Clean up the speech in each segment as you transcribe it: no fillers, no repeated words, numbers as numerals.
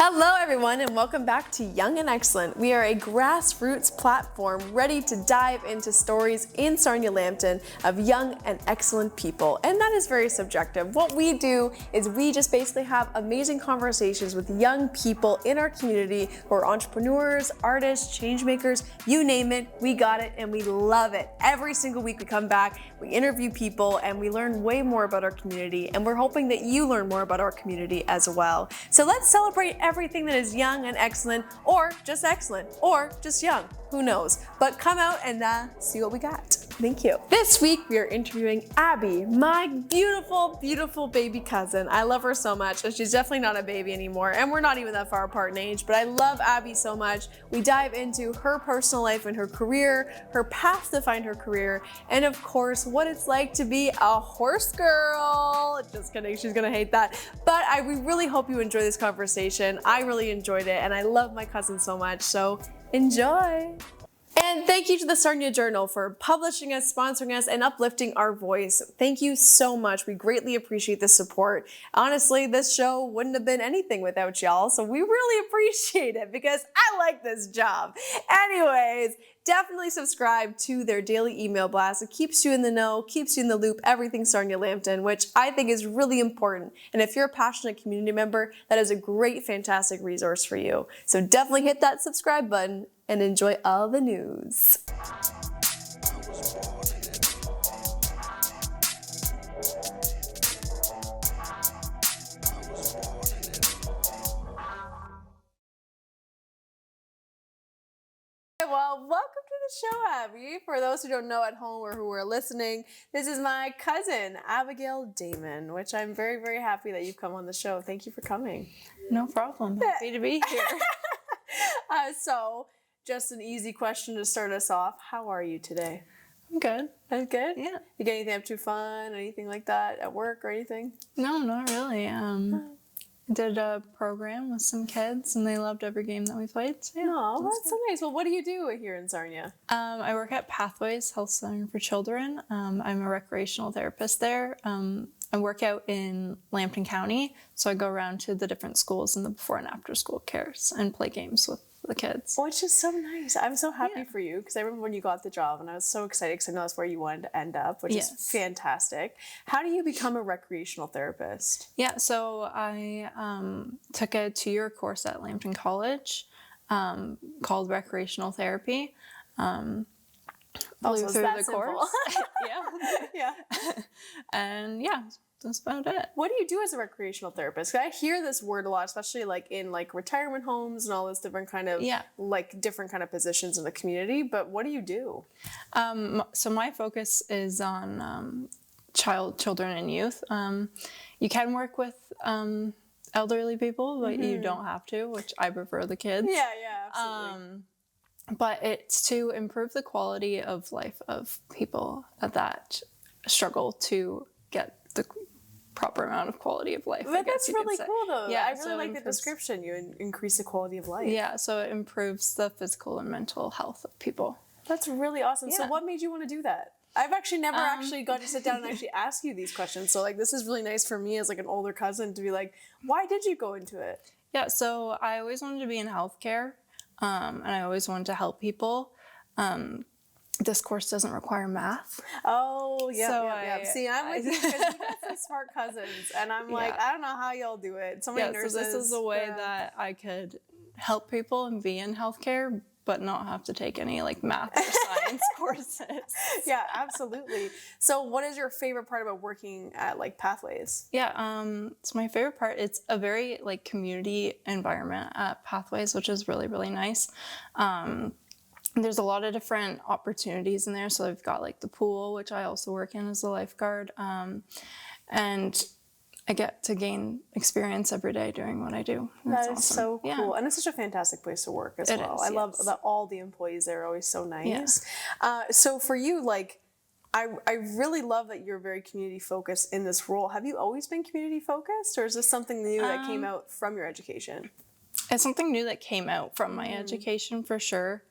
Hello everyone and welcome back to Young and Excellent. We are a grassroots platform ready to dive into stories in Sarnia-Lambton of young and excellent people. And that is very subjective. What we do is we just basically have amazing conversations with young people in our community who are entrepreneurs, artists, change makers, you name it, we got it and we love it. Every single week we come back, we interview people and we learn way more about our community, and we're hoping that you learn more about our community as well. So let's celebrate everything that is young and excellent, or just young, who knows? But come out and see what we got. Thank you. This week we are interviewing Abby, my beautiful, beautiful baby cousin. I love her so much, and she's definitely not a baby anymore, and we're not even that far apart in age, but I love Abby so much. We dive into her personal life and her career, her path to find her career, and of course, what it's like to be a horse girl. Just kidding, she's gonna hate that. But we really hope you enjoy this conversation. I really enjoyed it, and I love my cousin so much, so enjoy. And thank you to the Sarnia Journal for publishing us, sponsoring us, and uplifting our voice. Thank you so much. We greatly appreciate the support. Honestly, this show wouldn't have been anything without y'all, so we really appreciate it because I like this job. Anyways, definitely subscribe to their daily email blast. It keeps you in the know, keeps you in the loop, everything Sarnia-Lambton, which I think is really important. And if you're a passionate community member, that is a great, fantastic resource for you. So definitely hit that subscribe button and enjoy all the news. Well, welcome to the show, Abby. For those who don't know at home or who are listening, this is my cousin, Abigail Damon, which I'm very, very happy that you've come on the show. Thank you for coming. No problem. Happy to be here. So, just an easy question to start us off. How are you today? I'm good. I'm good? Yeah. You get anything up to fun, anything like that at work or anything? No, not really. I did a program with some kids and they loved every game that we played. So yeah, oh, that's so nice. Well, what do you do here in Sarnia? I work at Pathways Health Center for Children. I'm a recreational therapist there. I work out in Lambton County, so I go around to the different schools in the before and after school cares and play games with the kids. Which is so nice. I'm so happy for you because I remember when you got the job and I was so excited because I know that's where you wanted to end up, which is fantastic. How do you become a recreational therapist? Yeah, so I took a 2-year course at Lambton College called recreational therapy. Also, through that the course. Yeah. And yeah, that's about it. What do you do as a recreational therapist? 'Cause I hear this word a lot, especially like in like retirement homes and all this different kind of like different kind of positions in the community. But what do you do? So my focus is on children and youth. You can work with elderly people, but you don't have to, which I prefer the kids. Yeah, absolutely. But it's to improve the quality of life of people that struggle to get the proper amount of quality of life. But that's really cool though. Yeah, I really like the description. You increase the quality of life. Yeah, so it improves the physical and mental health of people. That's really awesome. Yeah. So what made you want to do that? I've actually never actually got to sit down and actually ask you these questions. So like this is really nice for me as like an older cousin to be like, why did you go into it? Yeah, so I always wanted to be in healthcare. And I always wanted to help people. This course doesn't require math. Oh, yeah. See, I'm with you because you got some smart cousins, and I'm like, I don't know how y'all do it. So many nurses. So this is a way that I could help people and be in healthcare, but not have to take any like math or science courses. Yeah, absolutely. So what is your favorite part about working at like Pathways? Yeah, so my favorite part, it's a very like community environment at Pathways, which is really, really nice. There's a lot of different opportunities in there. So I've got like the pool, which I also work in as a lifeguard. And I get to gain experience every day doing what I do. That is so cool. Yeah. And it's such a fantastic place to work as well. I love that all the employees there are always so nice. Yeah. So for you, like, I really love that you're very community focused in this role. Have you always been community focused, or is this something new that came out from your education? It's something new that came out from my education for sure.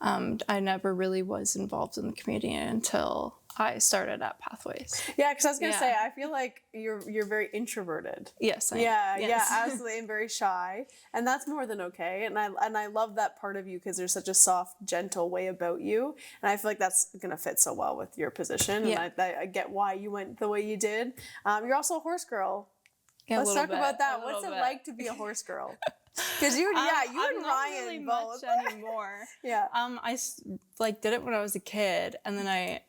I never really was involved in the community until I started at Pathways. Yeah, because I was gonna say, I feel like you're very introverted. Yes, I am. Yeah, Yes. absolutely, and very shy, and that's more than okay. And I love that part of you because there's such a soft, gentle way about you, and I feel like that's gonna fit so well with your position. Yeah. And I get why you went the way you did. You're also a horse girl. Yeah, Let's talk about that. a What's it little bit. like to be a horse girl? Because you and I'm not Ryan really both. much anymore. Yeah. Like did it when I was a kid, and then I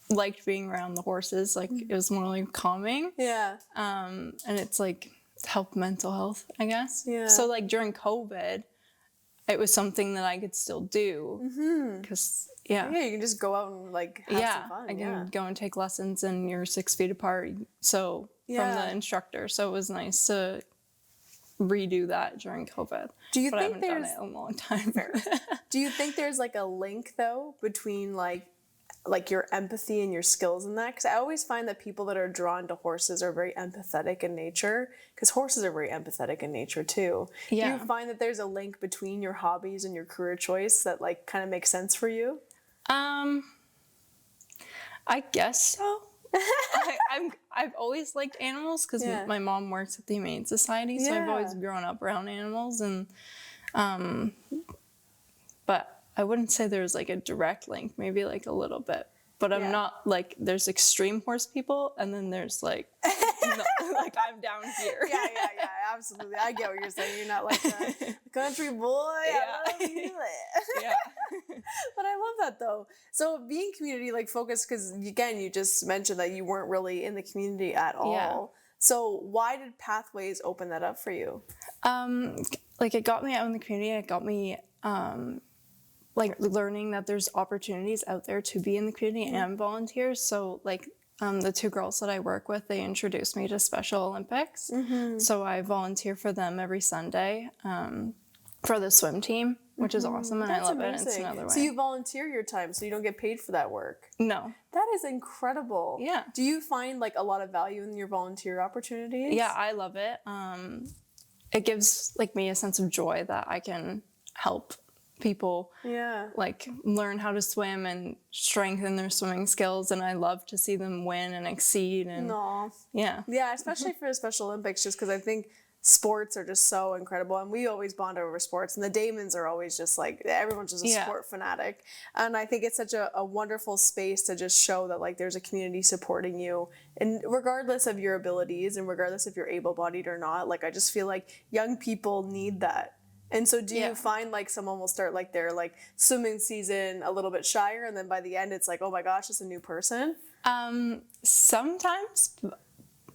liked being around the horses. Like it was more like calming. Yeah. And it's like helped mental health, I guess. Yeah. So like during COVID, it was something that I could still do. Because Yeah, you can just go out and like have some fun. I can go and take lessons, and you're 6 feet apart. So from the instructor, so it was nice to redo that during COVID. Do you but I think haven't done there's it in a long time? Do you think there's like a link though between like your empathy and your skills in that? Because I always find that people that are drawn to horses are very empathetic in nature, because horses are very empathetic in nature too. Yeah. Do you find that there's a link between your hobbies and your career choice that like kind of makes sense for you? I guess so. I've always liked animals because my mom works at the Humane Society, so I've always grown up around animals, and but I wouldn't say there's like a direct link, maybe like a little bit. But I'm not like, there's extreme horse people, and then there's like, like I'm down here. Yeah, absolutely. I get what you're saying. You're not like a country boy. I love you. Yeah. But I love that though. So being community like focused, because again, you just mentioned that you weren't really in the community at all. Yeah. So why did Pathways open that up for you? Like it got me out in the community. It got me like learning that there's opportunities out there to be in the community and volunteer. So like the 2 girls that I work with, they introduced me to Special Olympics. So I volunteer for them every Sunday for the swim team, which is awesome, and I love it. It's another way. So you volunteer your time, so you don't get paid for that work? No. That is incredible. Yeah. Do you find like a lot of value in your volunteer opportunities? Yeah, I love it. It gives like me a sense of joy that I can help people like learn how to swim and strengthen their swimming skills, and I love to see them win and exceed. And yeah, especially for the Special Olympics, just because I think sports are just so incredible, and we always bond over sports, and the Damons are always just like, everyone's just a sport fanatic, and I think it's such a wonderful space to just show that like there's a community supporting you, and regardless of your abilities and regardless if you're able-bodied or not, like I just feel like young people need that. And so do you find like someone will start like their like swimming season a little bit shyer, and then by the end it's like, oh my gosh, it's a new person? Sometimes,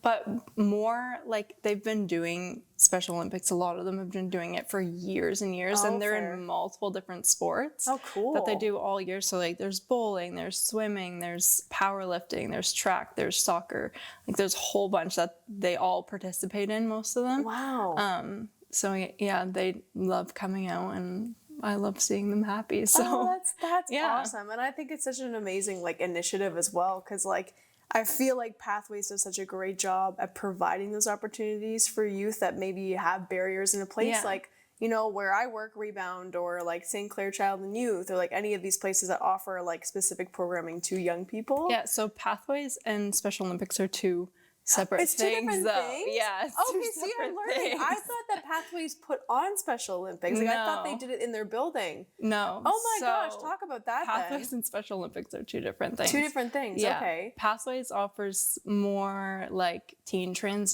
but more like they've been doing Special Olympics. A lot of them have been doing it for years and years, and they're in multiple different sports that they do all year. So like there's bowling, there's swimming, there's powerlifting, there's track, there's soccer. Like there's a whole bunch that they all participate in, most of them. Wow. So yeah, they love coming out, and I love seeing them happy. So that's awesome, and I think it's such an amazing like initiative as well, because like I feel like Pathways does such a great job at providing those opportunities for youth that maybe have barriers in a place like, you know, where I work, Rebound, or like St. Clair Child and Youth, or like any of these places that offer like specific programming to young people. Yeah, so Pathways and Special Olympics are 2 separate things. It's 2 different things? Yeah. Okay, see, I'm learning. I thought that Pathways put on Special Olympics. Like, I thought they did it in their building. No. Oh my gosh, talk about that Pathways and Special Olympics are 2 different things. 2 different things, okay. Pathways offers more like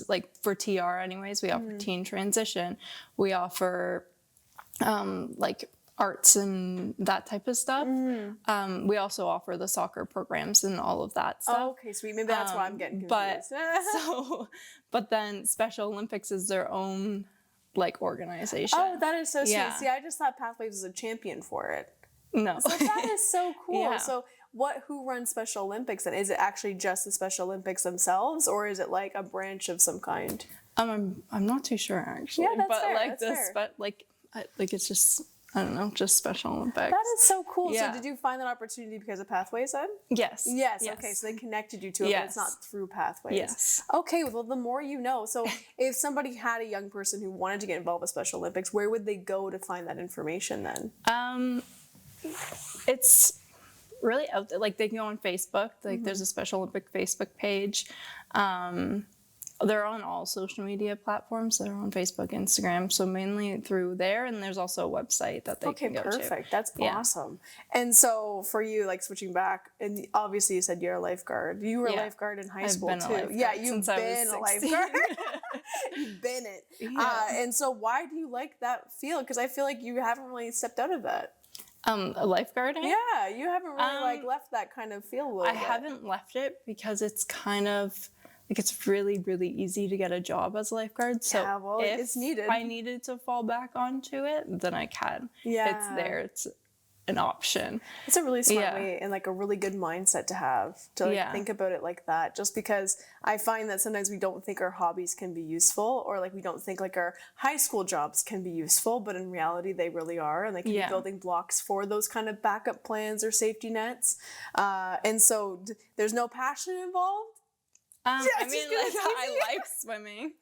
like for TR anyways, we offer teen transition. We offer like arts and that type of stuff. We also offer the soccer programs and all of that stuff. Oh, okay, sweet. Maybe that's why I'm getting confused. But then Special Olympics is their own like organization. Oh, that is so sweet. See, I just thought Pathways was a champion for it. No. So that is so cool. So who runs Special Olympics, and is it actually just the Special Olympics themselves, or is it like a branch of some kind? I'm not too sure actually. Yeah, that's but fair. like that's fair. like it's just, I don't know, just Special Olympics. That is so cool. So did you find that opportunity because of Pathways then? Yes. Okay, so they connected you to it, but it's not through Pathways. Yes. Okay, well, the more you know. So if somebody had a young person who wanted to get involved with Special Olympics, where would they go to find that information then? It's really out there. Like they can go on Facebook. Like there's a Special Olympic Facebook page. They're on all social media platforms. They're on Facebook, Instagram, so mainly through there. And there's also a website that they can go to. Okay, perfect. That's awesome. And so for you, like switching back, and obviously you said you're a lifeguard. You were a lifeguard in high school too. Yeah, you've been a lifeguard. You've been it. Yeah. And so why do you like that field? Because I feel like you haven't really stepped out of that. Lifeguarding? Yeah, you haven't really like left that kind of field a little bit. I haven't left it because it's kind of like it's really, really easy to get a job as a lifeguard. So if it's needed. I needed to fall back onto it, then I can. Yeah. It's there. It's an option. It's a really smart way and like a really good mindset to have to like think about it like that. Just because I find that sometimes we don't think our hobbies can be useful, or like we don't think like our high school jobs can be useful, but in reality they really are, and they can be building blocks for those kind of backup plans or safety nets. And so there's no passion involved. I mean, like, I like swimming.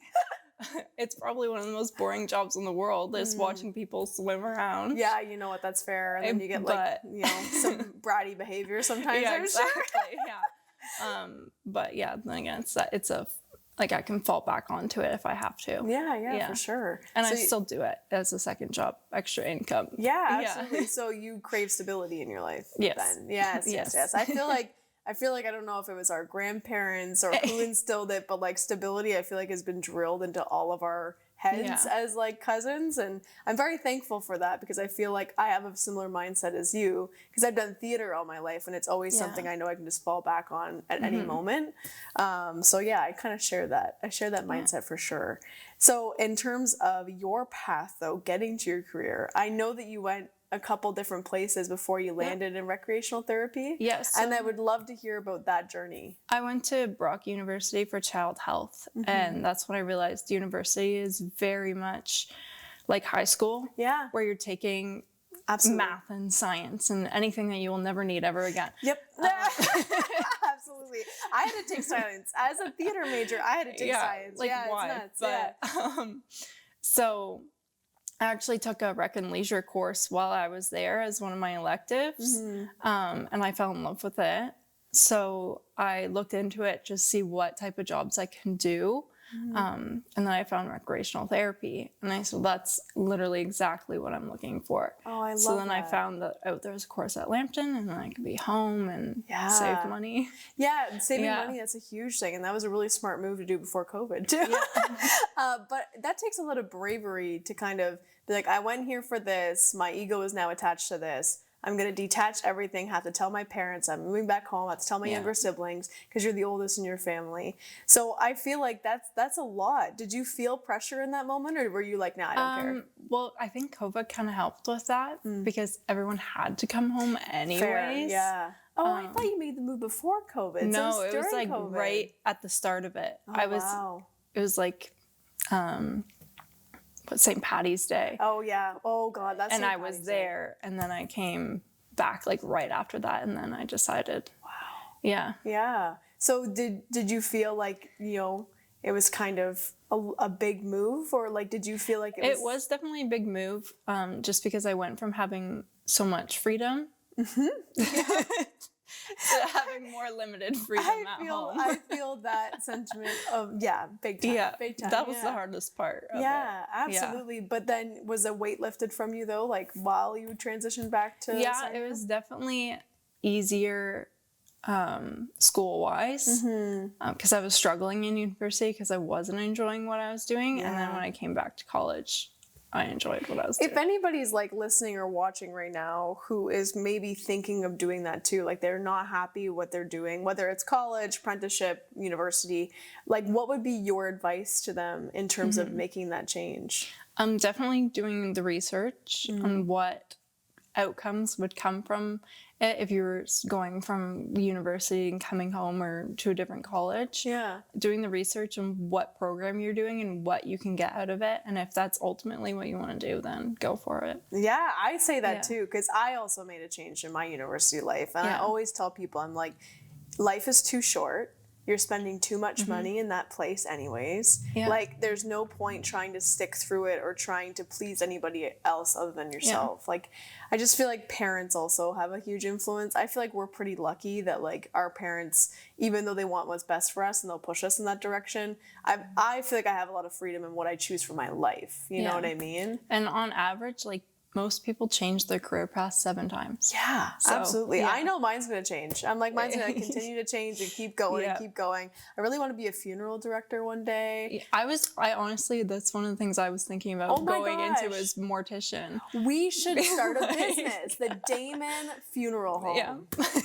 It's probably one of the most boring jobs in the world is watching people swim around. Yeah, you know what, that's fair. And then you get like, you know, some bratty behavior sometimes. Yeah, exactly. Yeah. But yeah, then again, it's a like I can fall back onto it if I have to. Yeah, for sure. And so I still do it as a second job, extra income. Yeah, absolutely. So you crave stability in your life. Yes. Then. Yes. I feel like I don't know if it was our grandparents or who instilled it, but like stability, I feel like has been drilled into all of our heads as like cousins. And I'm very thankful for that, because I feel like I have a similar mindset as you, because I've done theater all my life and it's always something I know I can just fall back on at any moment. So yeah, I kind of share that. I share that mindset for sure. So in terms of your path though, getting to your career, I know that you went a couple different places before you landed in recreational therapy. Yes. And I would love to hear about that journey. I went to Brock University for child health, and that's when I realized university is very much like high school. Yeah. Where you're taking math and science and anything that you will never need ever again. Yep. Absolutely. I had to take science. As a theater major, I had to take science. Like why? It's nuts. But, so I actually took a rec and leisure course while I was there as one of my electives, and I fell in love with it. So I looked into it just to see what type of jobs I can do, and then I found recreational therapy, and I said, that's literally exactly what I'm looking for. Oh, I love So then that. I found that there's a course at Lambton, and then I could be home and save money. Yeah, saving money, that's a huge thing. And that was a really smart move to do before COVID too. Yeah. But that takes a lot of bravery to kind of be like, I went here for this, my ego is now attached to this. I'm going to detach everything, have to tell my parents I'm moving back home, have to tell my younger siblings, because you're the oldest in your family. So I feel like that's a lot. Did you feel pressure in that moment, or were you like, nah, I don't care? Well, I think COVID kind of helped with that because everyone had to come home anyways. Fair, yeah. Oh, I thought you made the move before COVID. No, so it was like COVID. right at the start of it. Oh, It was like St. Patty's Day. Oh yeah. Oh God, that's. And I was there, and then I came back like right after that, and then I decided. Wow. Yeah. Yeah. So did you feel like, you know, it was kind of a big move, or like did you feel like it was definitely a big move, just because I went from having so much freedom to having more limited freedom at home. I feel that sentiment of big time. Yeah, big time. That was the hardest part. Absolutely. Yeah. But then was a weight lifted from you though, like while you transitioned back to? Yeah, it was definitely easier school wise because I was struggling in university because I wasn't enjoying what I was doing, and then when I came back to college, I enjoyed what I was doing. If anybody's like listening or watching right now who is maybe thinking of doing that too, like they're not happy what they're doing, whether it's college, apprenticeship, university, like what would be your advice to them in terms of making that change? Definitely doing the research on what outcomes would come from it if you're going from university and coming home or to a different college. Yeah. Doing the research on what program you're doing and what you can get out of it. And if that's ultimately what you want to do, then go for it. Yeah, I say that too, because I also made a change in my university life. And I always tell people, I'm like, life is too short. you're spending too much money in that place anyways. Yeah. Like, there's no point trying to stick through it or trying to please anybody else other than yourself. Like, I just feel like parents also have a huge influence. I feel like we're pretty lucky that, like, our parents, even though they want what's best for us and they'll push us in that direction, I feel like I have a lot of freedom in what I choose for my life. You know what I mean? And on average, like, most people change their career path 7 times. Yeah, So, absolutely. yeah. I know mine's going to change. I'm like, mine's going to continue to change and keep going and keep going. I really want to be a funeral director one day. I honestly, that's one of the things I was thinking about going into as mortician. We should start a business, the Damon Funeral Home. Yeah.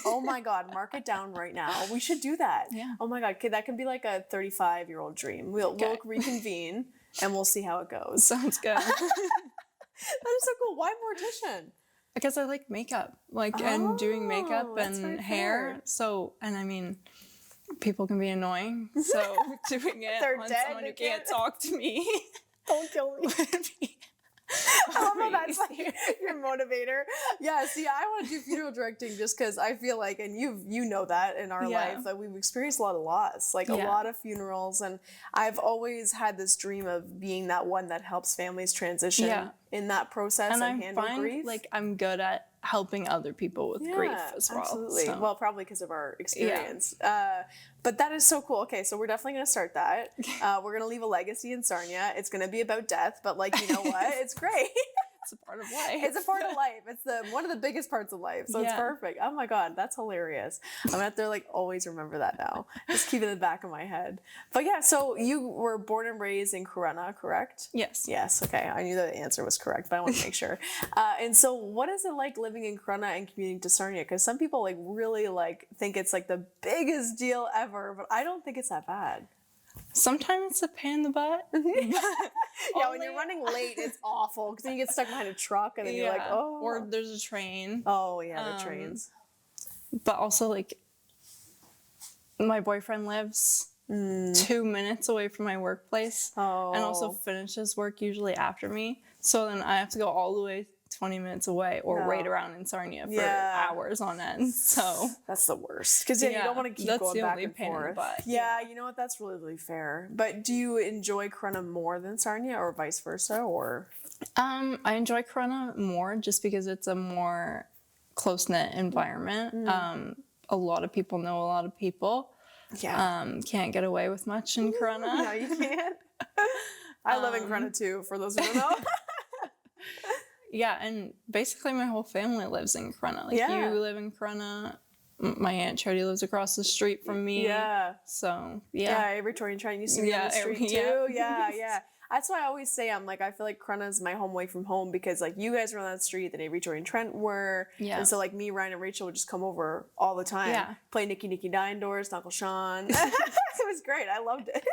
Oh my God, mark it down right now. We should do that. Yeah. Oh my God, that can be like a 35-year-old dream. We'll reconvene and we'll see how it goes. Sounds good. That is so cool. Why mortician? Because I like makeup, and doing makeup and hair. Fair. So, and I mean, people can be annoying. So doing it They're on dead, someone they who can't can't- talk to me Don't kill me. would be I love how that's like your motivator. Yeah, see, I want to do funeral directing just because I feel like, and you know that in our life, that we've experienced a lot of loss, like a lot of funerals, and I've always had this dream of being that one that helps families transition in that process and handle grief. Like I'm good at helping other people with grief as well. Absolutely. So. Well, probably because of our experience. But that is so cool. Okay, so we're definitely going to start that. We're going to leave a legacy in Sarnia. It's going to be about death, but like, you know what? It's great. It's a part of life. It's a part of life. It's one of the biggest parts of life. So it's perfect. Oh my God, that's hilarious. I'm gonna have to like always remember that now. Just keep it in the back of my head. But yeah, so you were born and raised in Corunna, correct? Yes. Yes. Okay. I knew the answer was correct, but I want to make sure. And so what is it like living in Corunna and commuting to Sarnia? Because some people like really like think it's like the biggest deal ever, but I don't think it's that bad. Sometimes it's a pain in the butt. Yeah, when you're running late, it's awful because then you get stuck behind a truck and then you're like, oh. Or there's a train. Oh, yeah, the trains. But also, like, my boyfriend lives 2 minutes away from my workplace and also finishes work usually after me. So then I have to go all the way 20 minutes away or wait around in Sarnia for hours on end. So that's the worst because you don't want to keep going back and forth. Yeah, you know what? That's really, really fair. But do you enjoy Corunna more than Sarnia or vice versa? Or I enjoy Corunna more just because it's a more close-knit environment. A lot of people know a lot of people. Yeah. Can't get away with much in Corunna. No, you can't. I live in Corunna too, for those who don't know. Yeah, and basically my whole family lives in Corunna. Like you live in Corunna. My Aunt Charity lives across the street from me. Yeah. So, Yeah, Victorian Train used to be on the street too. Yeah. That's why I always say, I'm like, I feel like Corunna is my home away from home because like you guys were on that street that Victoria and Trent were. Yeah. And so like me, Ryan, and Rachel would just come over all the time. Yeah. Play Nicky Nicky Dine Doors, Uncle Sean. It was great. I loved it.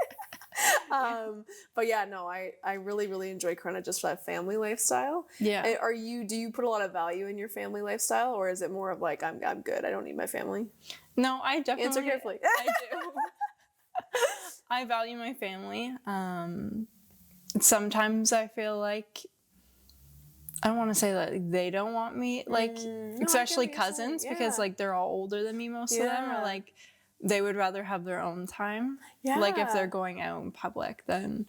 But yeah, no, I really, really enjoy Corunna just for that family lifestyle. Yeah. Do you put a lot of value in your family lifestyle or is it more of like, I'm good. I don't need my family? No, I definitely. Answer carefully. I do. I value my family. Sometimes I feel like I don't want to say that they don't want me, like especially cousins because like they're all older than me. Most of them are like they would rather have their own time. Yeah. Like if they're going out in public, then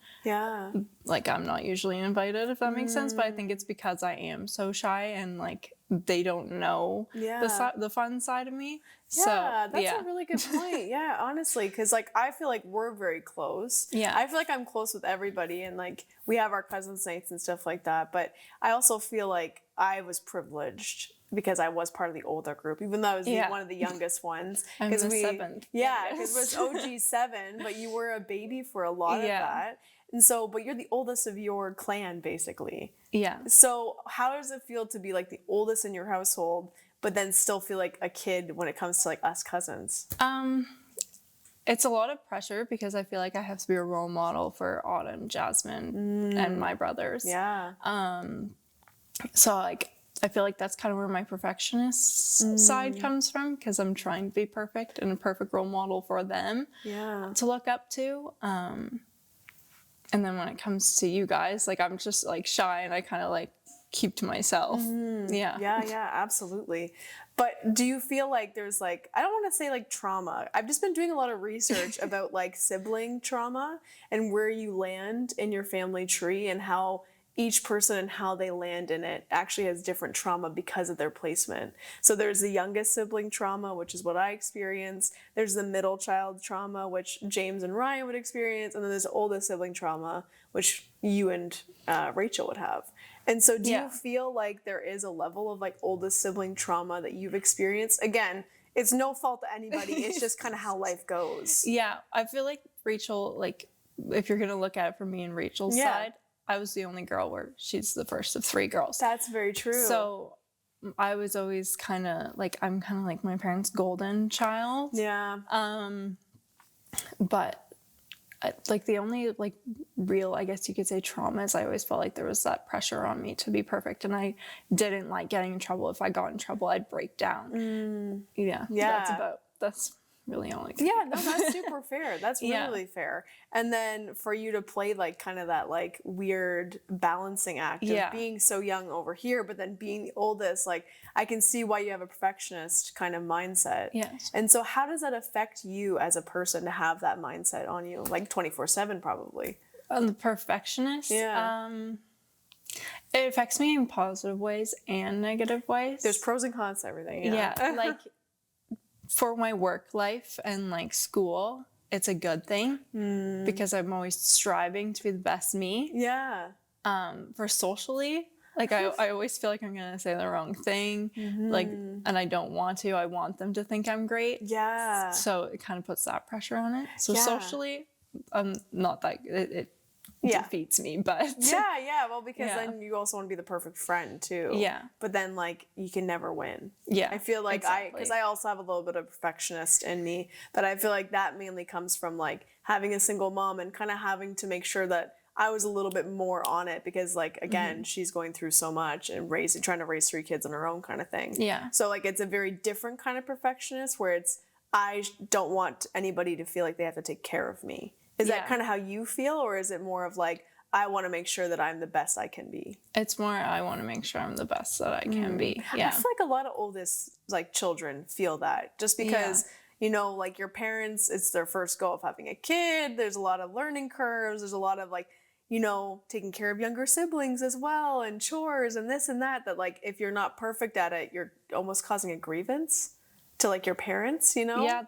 like I'm not usually invited if that makes sense. But I think it's because I am so shy and like they don't know the fun side of me. Yeah, that's a really good point. Yeah, honestly, because like I feel like we're very close. Yeah, I feel like I'm close with everybody, and like we have our cousins' nights and stuff like that. But I also feel like I was privileged because I was part of the older group, even though I was one of the youngest ones. I'm the seventh. Yeah, because it was OG 7, but you were a baby for a lot of that. And so, but you're the oldest of your clan, basically. Yeah. So how does it feel to be like the oldest in your household, but then still feel like a kid when it comes to like us cousins? It's a lot of pressure because I feel like I have to be a role model for Autumn, Jasmine, and my brothers. Yeah. So like, I feel like that's kind of where my perfectionist side comes from because I'm trying to be perfect and a perfect role model for them to look up to. And then when it comes to you guys, like I'm just like shy and I kind of like keep to myself. Yeah. Yeah, absolutely. But do you feel like there's like, I don't want to say like trauma. I've just been doing a lot of research about like sibling trauma and where you land in your family tree and how each person and how they land in it actually has different trauma because of their placement. So there's the youngest sibling trauma, which is what I experienced. There's the middle child trauma, which James and Ryan would experience. And then there's the oldest sibling trauma, which you and Rachel would have. And so do you feel like there is a level of like oldest sibling trauma that you've experienced? Again, it's no fault to anybody. It's just kind of how life goes. Yeah. I feel like Rachel, like if you're going to look at it from me and Rachel's side, I was the only girl where she's the first of 3 girls. That's very true. So I was always kind of like, I'm kind of like my parents' golden child. Yeah. But like the only like real, I guess you could say, trauma is I always felt like there was that pressure on me to be perfect, and I didn't like getting in trouble. If I got in trouble, I'd break down. Yeah. That's really all I can. Yeah, no, that's super fair. That's really fair. And then for you to play like kind of that like weird balancing act of being so young over here, but then being the oldest, like I can see why you have a perfectionist kind of mindset. Yes. And so how does that affect you as a person to have that mindset on you? Like 24/7 probably. The perfectionist? Yeah. It affects me in positive ways and negative ways. There's pros and cons to everything. Yeah. Like for my work life and like school, it's a good thing because I'm always striving to be the best me. Yeah. For socially, like I always feel like I'm gonna say the wrong thing, like, and I don't want to. I want them to think I'm great. Yeah. So it kind of puts that pressure on it. So socially, I'm not that. It defeats me, but well, because then you also want to be the perfect friend too. Yeah. But then like you can never win. Yeah. I feel like because I also have a little bit of perfectionist in me, but I feel like that mainly comes from like having a single mom and kind of having to make sure that I was a little bit more on it because like again she's going through so much and trying to raise 3 kids on her own kind of thing. Yeah. So like it's a very different kind of perfectionist where it's I don't want anybody to feel like they have to take care of me. Is that kind of how you feel, or is it more of like, I want to make sure that I'm the best I can be? It's more, I want to make sure I'm the best that I can be. Yeah. I feel like a lot of oldest like children feel that just because, you know, like your parents, it's their first go of having a kid. There's a lot of learning curves. There's a lot of like, you know, taking care of younger siblings as well and chores and this and that like if you're not perfect at it, you're almost causing a grievance to like your parents, you know? Yeah,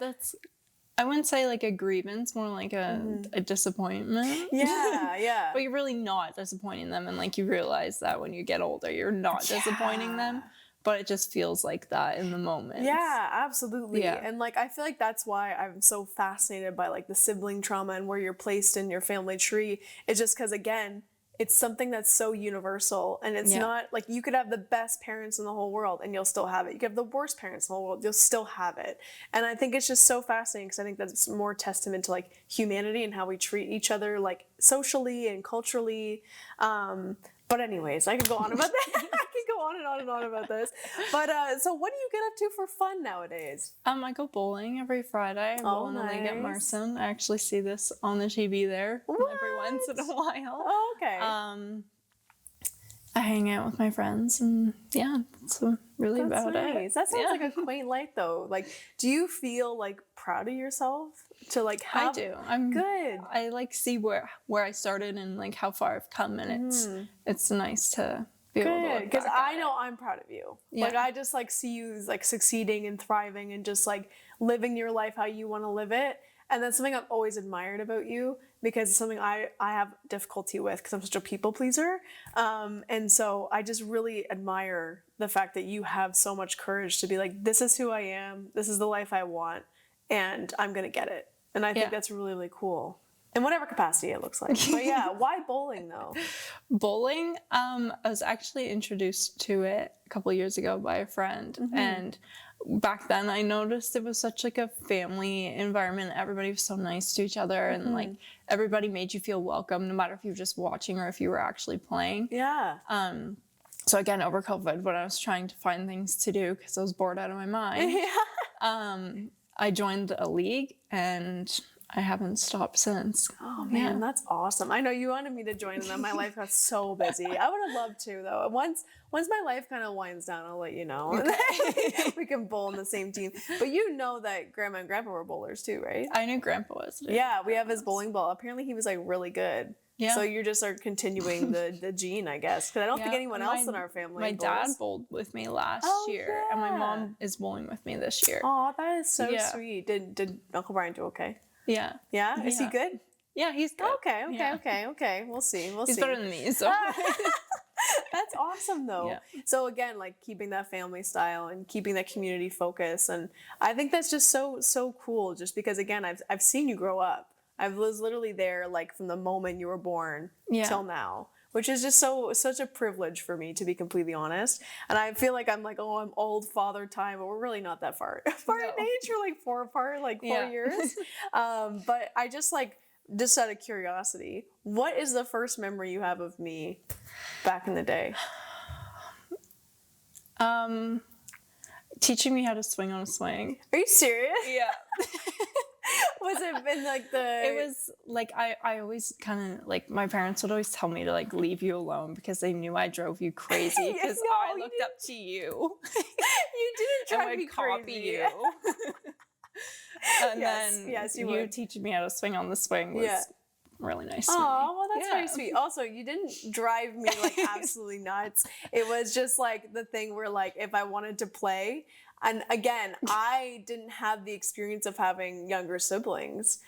I wouldn't say like a grievance, more like a disappointment. Yeah. But you're really not disappointing them. And like you realize that when you get older, you're not disappointing them. But it just feels like that in the moment. Yeah, absolutely. Yeah. And like I feel like that's why I'm so fascinated by like the sibling trauma and where you're placed in your family tree. It's just because again, it's something that's so universal, and it's not like you could have the best parents in the whole world and you'll still have it. You could have the worst parents in the whole world, you'll still have it. And I think it's just so fascinating because I think that's more testament to like humanity and how we treat each other like socially and culturally. But anyways, I could go on about that. I could go on and on and on about this. But so what do you get up to for fun nowadays? I go bowling every Friday. I bowl in the league at Marson. I actually see this on the TV there every once in a while. Oh, okay. I hang out with my friends, and that's really about it. That sounds like a quaint life, though. Like, do you feel like proud of yourself to like have? I do. I'm good. I like see where I started and like how far I've come, and it's nice to be able to look because back I know I'm proud of you. Yeah. Like I just like see you like succeeding and thriving and just like living your life how you want to live it. And that's something I've always admired about you because it's something I have difficulty with because I'm such a people pleaser. And so I just really admire the fact that you have so much courage to be like, this is who I am. This is the life I want. And I'm going to get it. And I think that's really, really cool. In whatever capacity it looks like. But yeah, why bowling though? Bowling, I was actually introduced to it a couple of years ago by a friend. And back then I noticed it was such like a family environment. Everybody was so nice to each other and like everybody made you feel welcome no matter if you were just watching or if you were actually playing. Yeah. So again, over COVID, when I was trying to find things to do because I was bored out of my mind, I joined a league and I haven't stopped since. Oh man, that's awesome. I know you wanted me to join and then my life got so busy. I would have loved to though. Once my life kind of winds down, I'll let you know. Okay. We can bowl in the same team. But you know that Grandma and Grandpa were bowlers too, right? I knew Grandpa was. Yeah, we have his bowling ball. Apparently he was like really good. Yeah. So you just are continuing the gene, I guess. Because I don't think anyone else in our family My bowls. dad bowled with me last year, and my mom is bowling with me this year. Oh, that is so sweet. Did Uncle Brian do okay? Yeah. Yeah? Is he good? Yeah, he's good. Okay. We'll see. He's better than me, so. That's awesome though. Yeah. So again, like keeping that family style and keeping that community focus, and I think that's just so cool. Just because again, I've seen you grow up. I was literally there like from the moment you were born till now, which is just such a privilege for me, to be completely honest. And I feel like I'm old father time, but we're really not that far in age. We're like 4 apart, like 4 years. But I just out of curiosity, what is the first memory you have of me back in the day? Teaching me how to swing on a swing. Are you serious? Yeah. Was it been like the... It was like, I always kind of, like, my parents would always tell me to, like, leave you alone because they knew I drove you crazy because I looked up to you. You didn't try to be copy crazy. you. And then you teaching me how to swing on the swing was really nice to me. Oh, well, that's very sweet. Also, you didn't drive me, like, absolutely nuts. It was just, like, the thing where, like, if I wanted to play... And again, I didn't have the experience of having younger siblings.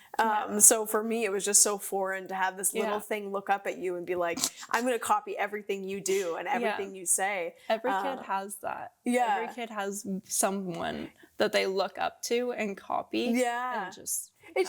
So for me, it was just so foreign to have this little thing look up at you and be like, I'm going to copy everything you do and everything you say. Every kid has that. Yeah. Every kid has someone that they look up to and copy. Yeah. And just... But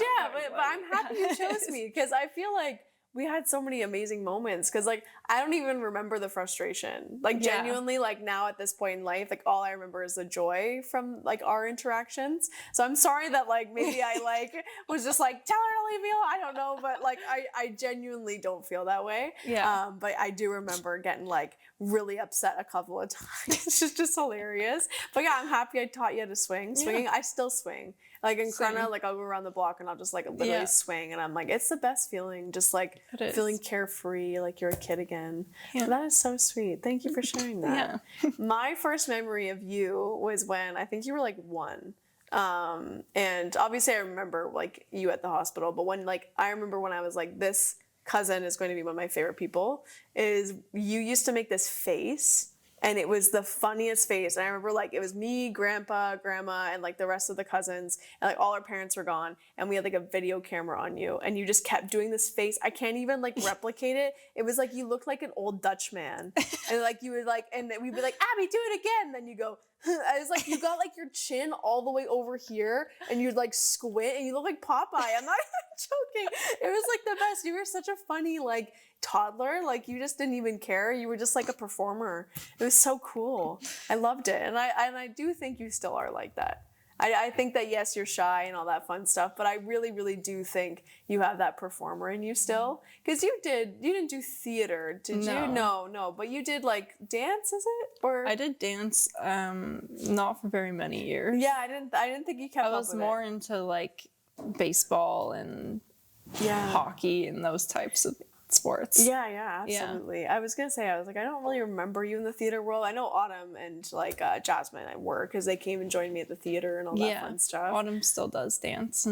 I'm happy you chose me because I feel like we had so many amazing moments because, like, I don't even remember the frustration. Like, genuinely, like, now at this point in life, like, all I remember is the joy from, like, our interactions. So I'm sorry that, like, maybe I, like, was just like, tell her to leave me alone. I don't know. But, like, I genuinely don't feel that way. Yeah. But I do remember getting, like, really upset a couple of times. It's just hilarious. But, yeah, I'm happy I taught you how to swing. Swinging, I still swing. Like in Corona, like I'll go around the block and I'll just like literally swing, and I'm like, it's the best feeling, just like feeling carefree, like you're a kid again. Yeah. That is so sweet. Thank you for sharing that. My first memory of you was when I think you were like 1. And obviously I remember like you at the hospital, but I remember when I was like, this cousin is going to be one of my favorite people, is you used to make this face. And it was the funniest face. And I remember, like, it was me, Grandpa, Grandma, and, like, the rest of the cousins. And, like, all our parents were gone. And we had, like, a video camera on you. And you just kept doing this face. I can't even, like, replicate it. It was, like, you looked like an old Dutch man. And, like, you would, like, and we'd be like, Abby, do it again. And then you go, I was like, you got, like, your chin all the way over here. And you'd, like, squint. And you look like Popeye. I'm not joking. It was, like, the best. You were such a funny, like, toddler. Like, you just didn't even care. You were just like a performer. It was so cool. I loved it. And I do think you still are like that. I think that, yes, you're shy and all that fun stuff, but I really, really do think you have that performer in you still. Because you didn't do theater, did you? No. But you did like dance, is it? Or I did dance, not for very many years. Yeah, I didn't think you kept up with it. I was more into like baseball and hockey and those types of sports. Yeah, absolutely. Yeah. I was gonna say, I was like, I don't really remember you in the theater world. I know Autumn and like Jasmine were, because they came and joined me at the theater and all that fun stuff. Autumn still does dance.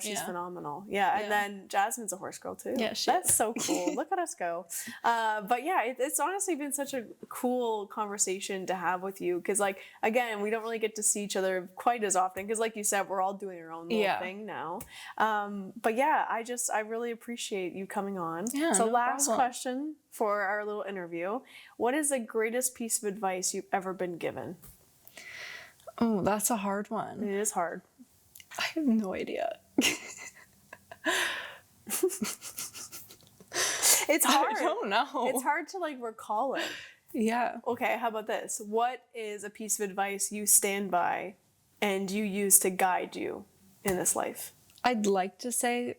She's phenomenal. And then Jasmine's a horse girl too. Yeah, that's so cool. Look at us go. But yeah, it's honestly been such a cool conversation to have with you, because like, again, we don't really get to see each other quite as often, because like you said, we're all doing our own little thing now. But yeah, I really appreciate you coming on. So last question for our little interview. What is the greatest piece of advice you've ever been given? Oh, that's a hard one. It is hard. I have no idea. It's hard. I don't know. It's hard to like recall it. Yeah. Okay, how about this? What is a piece of advice you stand by and you use to guide you in this life? I'd like to say,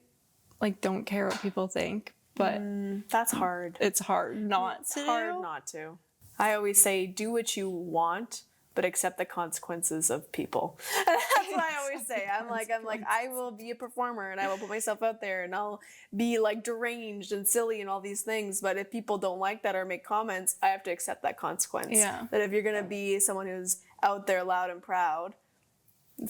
like, don't care what people think. But that's hard. It's hard not to. It's hard not to. I always say, do what you want, but accept the consequences of people. That's what I always say. I'm like, I will be a performer and I will put myself out there and I'll be like deranged and silly and all these things. But if people don't like that or make comments, I have to accept that consequence. Yeah. That if you're going to be someone who's out there loud and proud,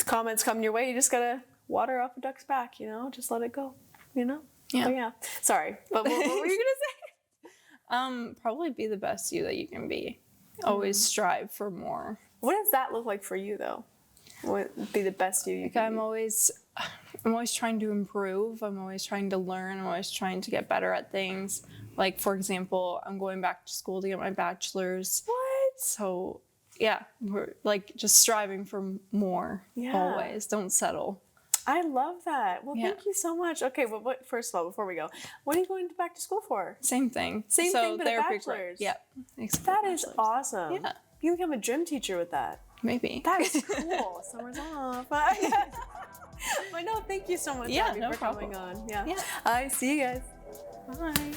comments come your way, you just got to water off a duck's back, you know, just let it go, you know? Yeah. But yeah. Sorry. But what were you going to say? Probably be the best you that you can be. Always strive for more. What does that look like for you, though? What would be the best you can I'm always trying to improve. I'm always trying to learn. I'm always trying to get better at things. Like, for example, I'm going back to school to get my bachelor's. What? So, yeah, we're like just striving for more. Yeah. Always. Don't settle. I love that. Well, Yeah. thank you so much. Okay, well, first of all, before we go, what are you going back to school for? Same thing. Same thing, but a therapy bachelor's. Yep. That is awesome. Yeah. You can become a gym teacher with that. Maybe. That is cool. Summer's off. But no, thank you so much, Yeah, Abby, no for problem. coming on. Yeah. Yeah. I see you guys. Bye.